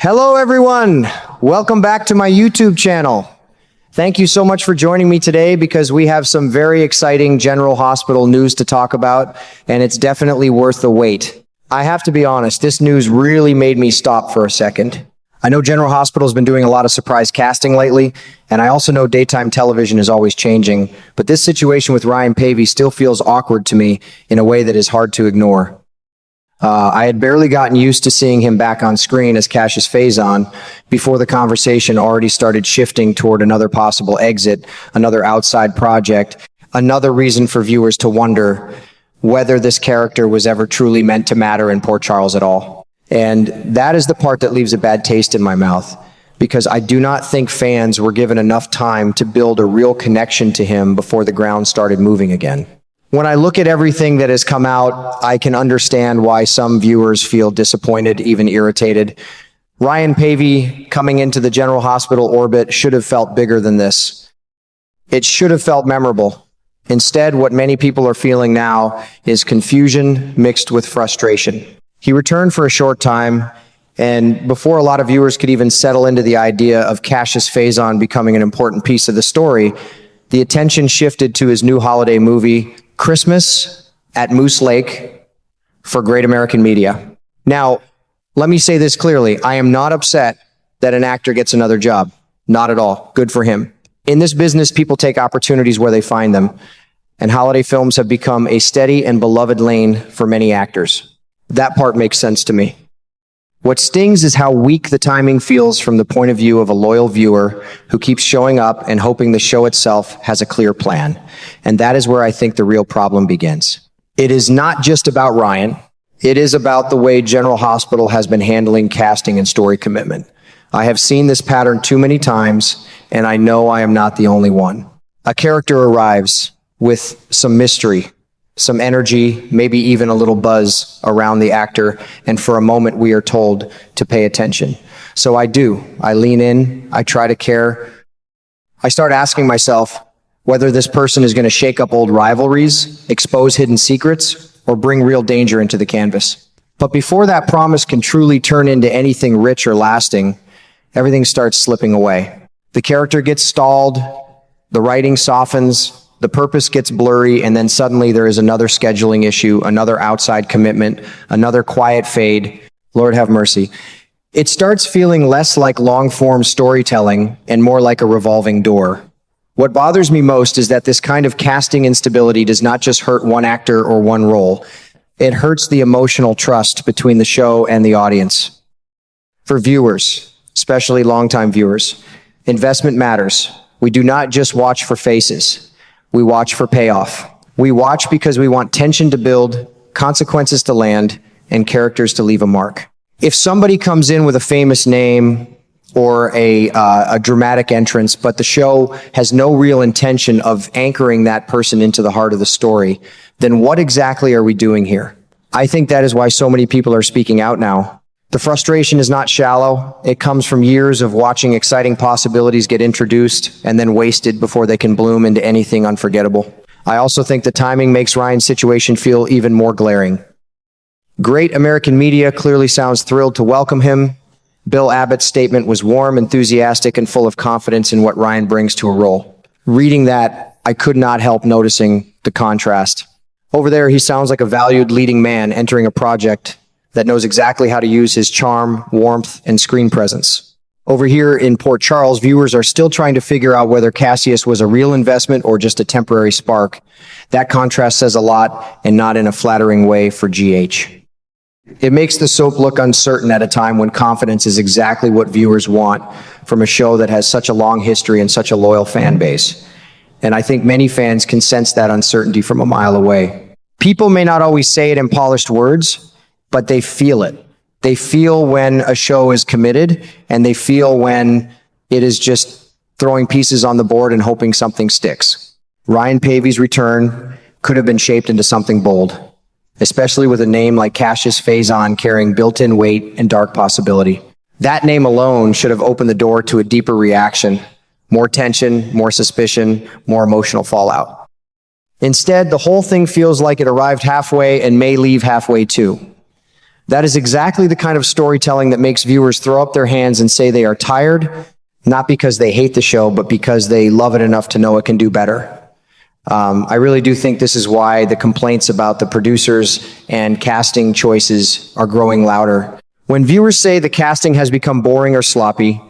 Hello everyone, welcome back to my YouTube channel. Thank you so much for joining me today because we have some very exciting General Hospital news to talk about, and it's definitely worth the wait. I have to be honest, this news really made me stop for a second. I know General Hospital has been doing a lot of surprise casting lately, and I also know daytime television is always changing, but this situation with Ryan Paevey still feels awkward to me in a way that is hard to ignore. I had barely gotten used to seeing him back on screen as Cassius Faison before the conversation already started shifting toward another possible exit, another outside project, another reason for viewers to wonder whether this character was ever truly meant to matter in Port Charles at all. And that is the part that leaves a bad taste in my mouth, because I do not think fans were given enough time to build a real connection to him before the ground started moving again. When I look at everything that has come out, I can understand why some viewers feel disappointed, even irritated. Ryan Paevey coming into the General Hospital orbit should have felt bigger than this. It should have felt memorable. Instead, what many people are feeling now is confusion mixed with frustration. He returned for a short time, and before a lot of viewers could even settle into the idea of Cassius Faison becoming an important piece of the story, the attention shifted to his new holiday movie, Christmas at Moose Lake, for Great American Media. Now, let me say this clearly. I am not upset that an actor gets another job. Not at all. Good for him. In this business, people take opportunities where they find them, and holiday films have become a steady and beloved lane for many actors. That part makes sense to me. What stings is how weak the timing feels from the point of view of a loyal viewer who keeps showing up and hoping the show itself has a clear plan. And that is where I think the real problem begins. It is not just about Ryan. It is about the way General Hospital has been handling casting and story commitment. I have seen this pattern too many times, and I know I am not the only one. A character arrives with some mystery, some energy, maybe even a little buzz around the actor, and for a moment we are told to pay attention. So I do. I lean in, I try to care. I start asking myself whether this person is going to shake up old rivalries, expose hidden secrets, or bring real danger into the canvas. But before that promise can truly turn into anything rich or lasting, everything starts slipping away. The character gets stalled, the writing softens, the purpose gets blurry, and then suddenly there is another scheduling issue, another outside commitment, another quiet fade. Lord have mercy. It starts feeling less like long-form storytelling and more like a revolving door. What bothers me most is that this kind of casting instability does not just hurt one actor or one role. It hurts the emotional trust between the show and the audience. For viewers, especially longtime viewers, investment matters. We do not just watch for faces. We watch for payoff. We watch because we want tension to build, consequences to land, and characters to leave a mark. If somebody comes in with a famous name or a dramatic entrance, but the show has no real intention of anchoring that person into the heart of the story, then what exactly are we doing here? I think that is why so many people are speaking out now. The frustration is not shallow. It comes from years of watching exciting possibilities get introduced and then wasted before they can bloom into anything unforgettable. I also think the timing makes Ryan's situation feel even more glaring. Great American Media clearly sounds thrilled to welcome him. Bill Abbott's statement was warm, enthusiastic, and full of confidence in what Ryan brings to a role. Reading that, I could not help noticing the contrast. Over there, he sounds like a valued leading man entering a project that knows exactly how to use his charm, warmth, and screen presence. Over here in Port Charles, viewers are still trying to figure out whether Cassius was a real investment or just a temporary spark. That contrast says a lot, and not in a flattering way for GH. It makes the soap look uncertain at a time when confidence is exactly what viewers want from a show that has such a long history and such a loyal fan base. And I think many fans can sense that uncertainty from a mile away. People may not always say it in polished words, but they feel it. They feel when a show is committed, and they feel when it is just throwing pieces on the board and hoping something sticks. Ryan Paevey's return could have been shaped into something bold, especially with a name like Cassius Faison carrying built-in weight and dark possibility. That name alone should have opened the door to a deeper reaction, more tension, more suspicion, more emotional fallout. Instead, the whole thing feels like it arrived halfway and may leave halfway too. That is exactly the kind of storytelling that makes viewers throw up their hands and say they are tired, not because they hate the show, but because they love it enough to know it can do better. I really do think this is why the complaints about the producers and casting choices are growing louder. When viewers say the casting has become boring or sloppy,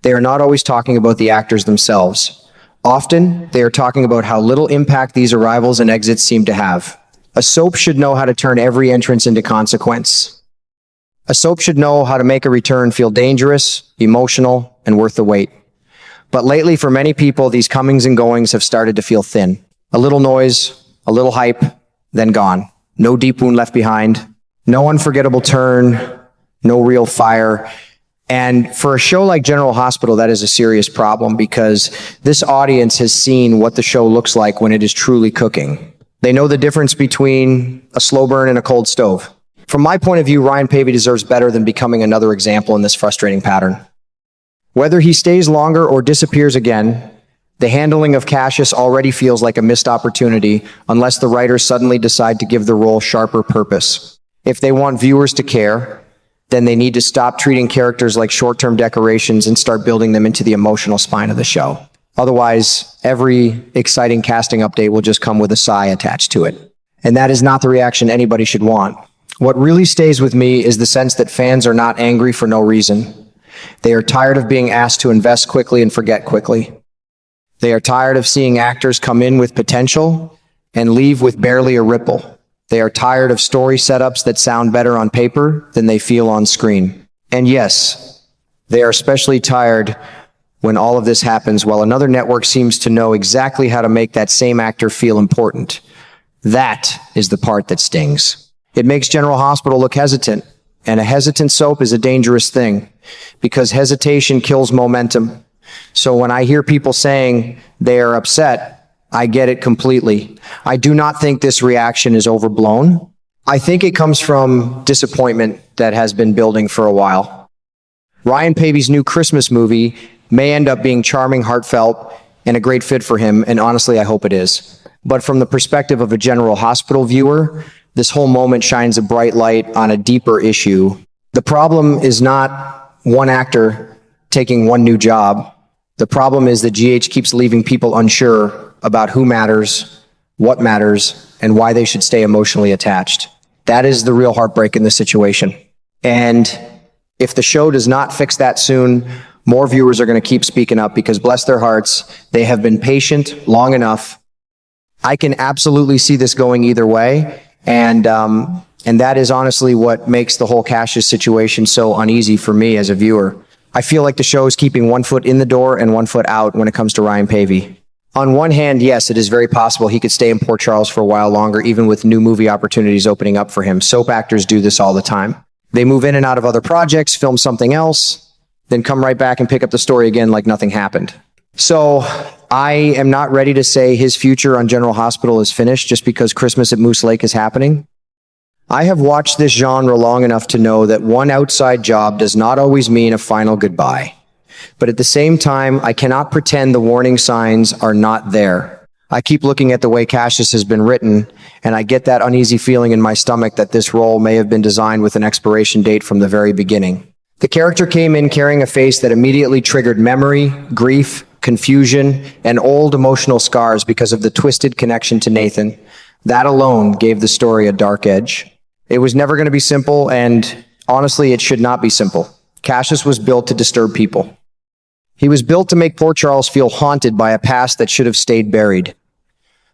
they are not always talking about the actors themselves. Often, they are talking about how little impact these arrivals and exits seem to have. A soap should know how to turn every entrance into consequence. A soap should know how to make a return feel dangerous, emotional, and worth the wait. But lately, for many people, these comings and goings have started to feel thin. A little noise, a little hype, then gone. No deep wound left behind, no unforgettable turn, no real fire. And for a show like General Hospital, that is a serious problem because this audience has seen what the show looks like when it is truly cooking. They know the difference between a slow burn and a cold stove. From my point of view, Ryan Paevey deserves better than becoming another example in this frustrating pattern. Whether he stays longer or disappears again, the handling of Cassius already feels like a missed opportunity unless the writers suddenly decide to give the role sharper purpose. If they want viewers to care, then they need to stop treating characters like short-term decorations and start building them into the emotional spine of the show. Otherwise, every exciting casting update will just come with a sigh attached to it. And that is not the reaction anybody should want. What really stays with me is the sense that fans are not angry for no reason. They are tired of being asked to invest quickly and forget quickly. They are tired of seeing actors come in with potential and leave with barely a ripple. They are tired of story setups that sound better on paper than they feel on screen. And yes, they are especially tired when all of this happens while another network seems to know exactly how to make that same actor feel important. That is the part that stings. It makes General Hospital look hesitant, and a hesitant soap is a dangerous thing because hesitation kills momentum. So when I hear people saying they are upset, I get it completely. I do not think this reaction is overblown. I think it comes from disappointment that has been building for a while. Ryan Paevey's new Christmas movie may end up being charming, heartfelt, and a great fit for him, and honestly, I hope it is. But from the perspective of a General Hospital viewer, this whole moment shines a bright light on a deeper issue. The problem is not one actor taking one new job. The problem is that GH keeps leaving people unsure about who matters, what matters, and why they should stay emotionally attached. That is the real heartbreak in this situation. And if the show does not fix that soon, more viewers are going to keep speaking up because, bless their hearts, they have been patient long enough. I can absolutely see this going either way. And that is honestly what makes the whole Cassius situation so uneasy for me as a viewer. I feel like the show is keeping one foot in the door and one foot out when it comes to Ryan Paevey. On one hand, yes, it is very possible he could stay in Port Charles for a while longer, even with new movie opportunities opening up for him. Soap actors do this all the time. They move in and out of other projects, film something else, then come right back and pick up the story again like nothing happened. So I am not ready to say his future on General Hospital is finished just because Christmas at Moose Lake is happening. I have watched this genre long enough to know that one outside job does not always mean a final goodbye. But at the same time, I cannot pretend the warning signs are not there. I keep looking at the way Cassius has been written, and I get that uneasy feeling in my stomach that this role may have been designed with an expiration date from the very beginning. The character came in carrying a face that immediately triggered memory, grief, confusion, and old emotional scars because of the twisted connection to Nathan. That alone gave the story a dark edge. It was never going to be simple, and honestly, it should not be simple. Cassius was built to disturb people. He was built to make Port Charles feel haunted by a past that should have stayed buried.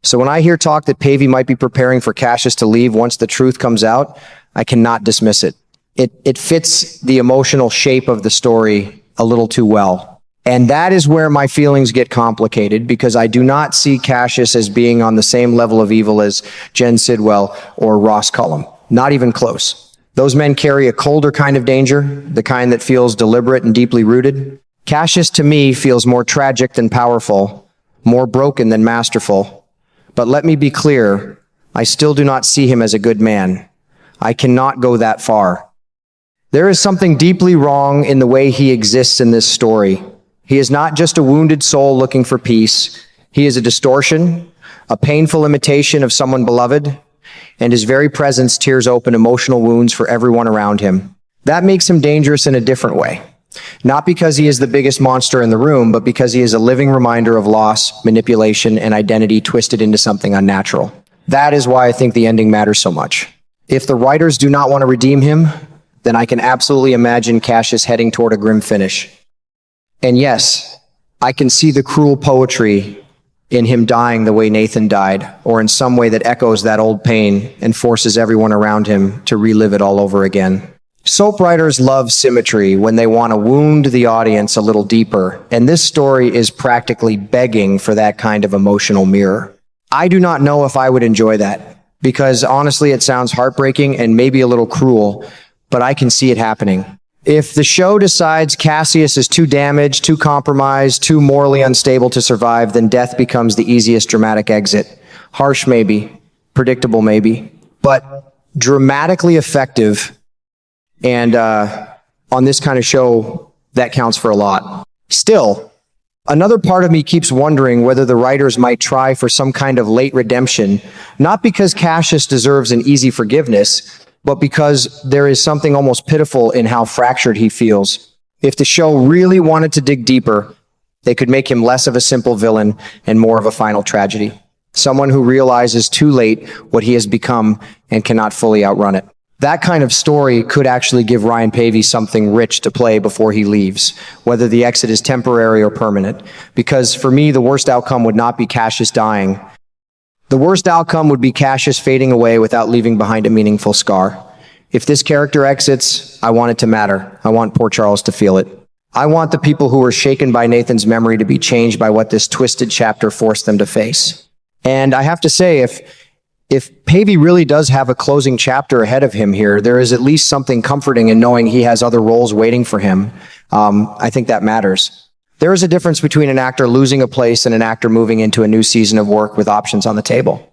So when I hear talk that Paevey might be preparing for Cassius to leave once the truth comes out, I cannot dismiss it. It fits the emotional shape of the story a little too well. And that is where my feelings get complicated because I do not see Cassius as being on the same level of evil as Jen Sidwell or Ross Cullum. Not even close. Those men carry a colder kind of danger, the kind that feels deliberate and deeply rooted. Cassius, to me, feels more tragic than powerful, more broken than masterful. But let me be clear, I still do not see him as a good man. I cannot go that far. There is something deeply wrong in the way he exists in this story. He is not just a wounded soul looking for peace. He is a distortion, a painful imitation of someone beloved, and his very presence tears open emotional wounds for everyone around him. That makes him dangerous in a different way. Not because he is the biggest monster in the room, but because he is a living reminder of loss, manipulation, and identity twisted into something unnatural. That is why I think the ending matters so much. If the writers do not want to redeem him, then I can absolutely imagine Cassius heading toward a grim finish. And yes, I can see the cruel poetry in him dying the way Nathan died, or in some way that echoes that old pain and forces everyone around him to relive it all over again. Soap writers love symmetry when they want to wound the audience a little deeper, and this story is practically begging for that kind of emotional mirror. I do not know if I would enjoy that, because honestly it sounds heartbreaking and maybe a little cruel, but I can see it happening. If the show decides Cassius is too damaged, too compromised, too morally unstable to survive, then death becomes the easiest dramatic exit. Harsh maybe, predictable maybe, but dramatically effective. And on this kind of show, that counts for a lot. Still, another part of me keeps wondering whether the writers might try for some kind of late redemption, not because Cassius deserves an easy forgiveness, but because there is something almost pitiful in how fractured he feels. If the show really wanted to dig deeper, they could make him less of a simple villain and more of a final tragedy. Someone who realizes too late what he has become and cannot fully outrun it. That kind of story could actually give Ryan Paevey something rich to play before he leaves, whether the exit is temporary or permanent. Because for me, the worst outcome would not be Cassius dying. The worst outcome would be Cassius fading away without leaving behind a meaningful scar. If this character exits, I want it to matter. I want poor Charles to feel it. I want the people who were shaken by Nathan's memory to be changed by what this twisted chapter forced them to face. And I have to say, if Paevey really does have a closing chapter ahead of him here, there is at least something comforting in knowing he has other roles waiting for him. I think that matters. There is a difference between an actor losing a place and an actor moving into a new season of work with options on the table.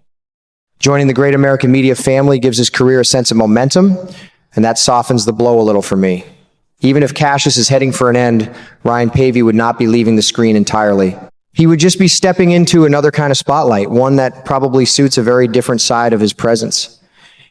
Joining the great American media family gives his career a sense of momentum, and that softens the blow a little for me. Even if Cassius is heading for an end, Ryan Paevey would not be leaving the screen entirely. He would just be stepping into another kind of spotlight, one that probably suits a very different side of his presence.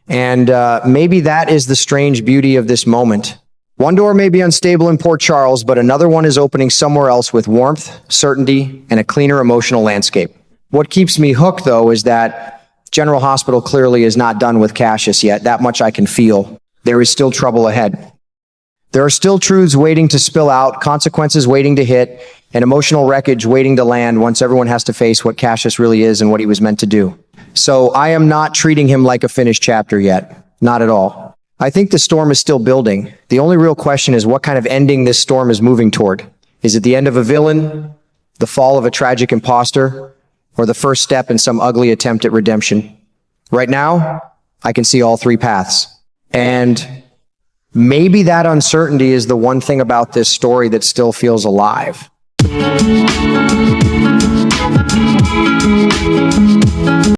And maybe that is the strange beauty of this moment. One door may be unstable in Port Charles, but another one is opening somewhere else with warmth, certainty, and a cleaner emotional landscape. What keeps me hooked, though, is that General Hospital clearly is not done with Cassius yet. That much I can feel. There is still trouble ahead. There are still truths waiting to spill out, consequences waiting to hit, and emotional wreckage waiting to land once everyone has to face what Cassius really is and what he was meant to do. So I am not treating him like a finished chapter yet. Not at all. I think the storm is still building. The only real question is what kind of ending this storm is moving toward. Is it the end of a villain, the fall of a tragic imposter, or the first step in some ugly attempt at redemption? Right now, I can see all three paths. And maybe that uncertainty is the one thing about this story that still feels alive.